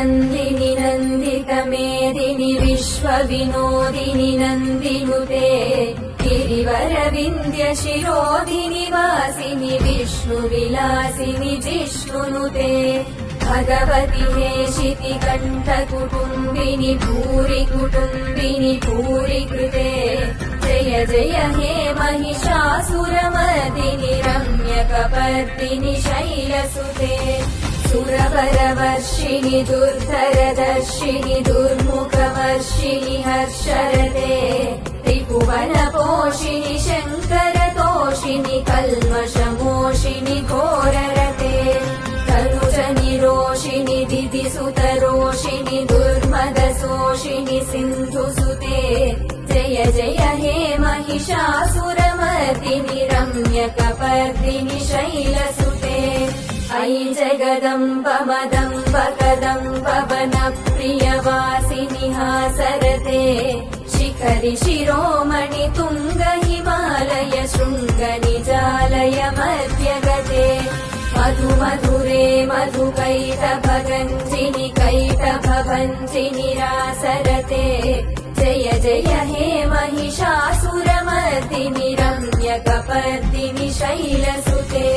नन्दिनि नन्दितमेदिनि विश्वविनोदिनि नन्दिनुते गिरिवरविन्द्यशिरोधिनि वासिनि विष्णुविलासिनि जिष्णुनुते भगवति हेशिति कण्ठकुटुम्बिनि भूरि कुटुम्बिनि भूरि कृते जय जय हे महिषासुरमर्दिनि रम्यकपर्दिनि शैलसुते सुरवरवर्षिणि दुर्धरदर्शिनि दुर्मुखवर्षिणि हर्षरते त्रिभुवनपोषिणि शङ्करतोषिणि कल्मषमोषिणि घोररते तनुजनिरोषिणि दिदिसुतरोषिणि दुर्मदशोषिणि सिन्धुसुते जय जय हे महिषासुरमर्दिनि रम्यकपर्दिनि शैलसुते अयि जगदम्ब मदम्ब कदम्ब वनप्रियवासिनि हासरते शिखरि शिरोमणि तुङ्ग हिमालय शृङ्ग निजालय मध्यगते मधु मधुरे मधुकैटभगञ्जिनि कैटभभञ्जिनि रासरते जय जय हे महिषासुरमर्दिनि रम्यकपर्दिनि शैलसुते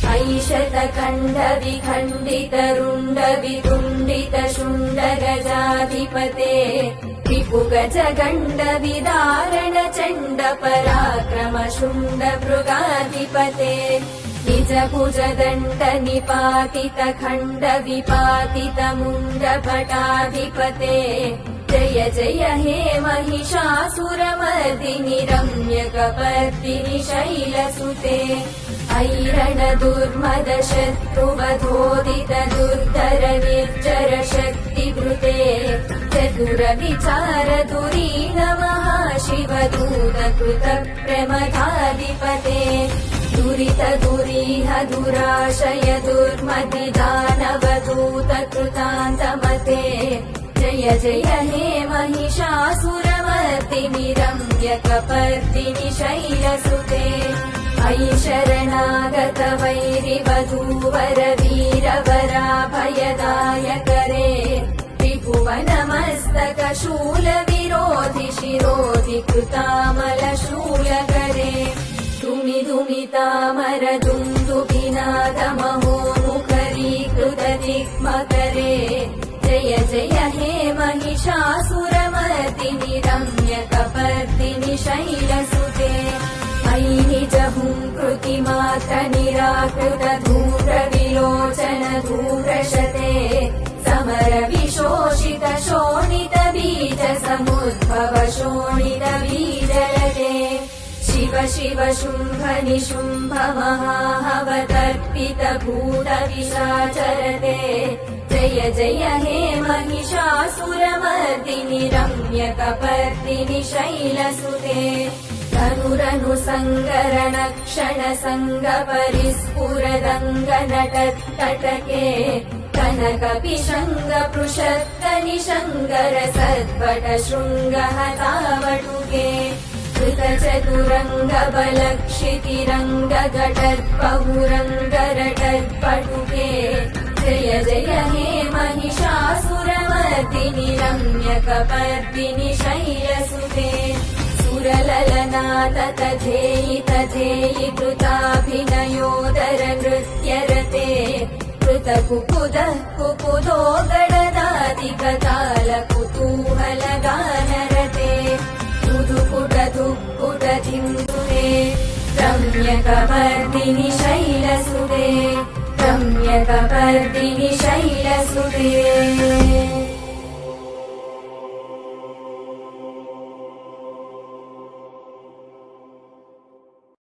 ऐशतखण्डविखण्डितरुण्डवितुण्डितशुण्डगजाधिपते रिपुगजगण्डविदारण चण्ड पराक्रम शुण्ड मृगाधिपते निजभुजदण्ड निपातित खण्ड विपातित मुण्ड भटाधिपते जय जय हे महिषासुरमर्दिनि रम्यकपर्दिनि शैलसुते ऐरण दुर्मद शत्रुवधोदित दुर्धर निर्जर शक्तिभृते चतुर विचार धुरीण महाशिव दूत कृत प्रमदाधिपते दुरित दुरीह दुराशय दुर्मति दानवदूत कृतान्तमते जय जय हे महिषासुरमर्दिनि रम्यकपर्दिनि शैलसुते अयि शरणागत वैरिवधूवर वीरवराभयदायकरे त्रिभुवनमस्तक शूलविरोधि शिरोधि कृतामल शूलकरे धुमि धुमितामर दुन्दुभिनाद महोमुखरीकृत दिग्मकरे जय जय हे महिषासुरमर्दिनि रम्यकपर्दिनि शैलसुते अयि निजहुङ्कृतिमात्र निराकृत धूम्र विलोचन धूम्रशते समर विशोषित शोणित बीज समुद्भव शोणित बीजलते शिव शिव शुम्भ निशुम्भ महाहवतर्पित भूत विशाचरते जय जय हे महिषासुरमर्दिनि रम्यकपर्दिनि शैलसुते धनुरनु सङ्गरण क्षण सङ्ग परिस्फुरदङ्ग नटत्तटके कनक पिशङ्ग पृषत्त निशङ्गर सद्वट शृङ्ग हतावटुके कृत चतुरङ्ग बलक्षितिरङ्ग घटत्पहुरङ्ग रटत्पटुके जय जय हे महिषासुरमर्दिनि रम्यकपर्दिनि शैलसुते सुरललनाथ तथेयि तथेयि कृताभिनयोदर नृत्यरते कृत कुकुद कुकुदो गडदादिकताल कुतूहल गानरते धुधुकुट धुक्कुट धिन्दुरे रम्यकपर्दिनि शैलसुते रम्यकपर्दिनि शैलसुते।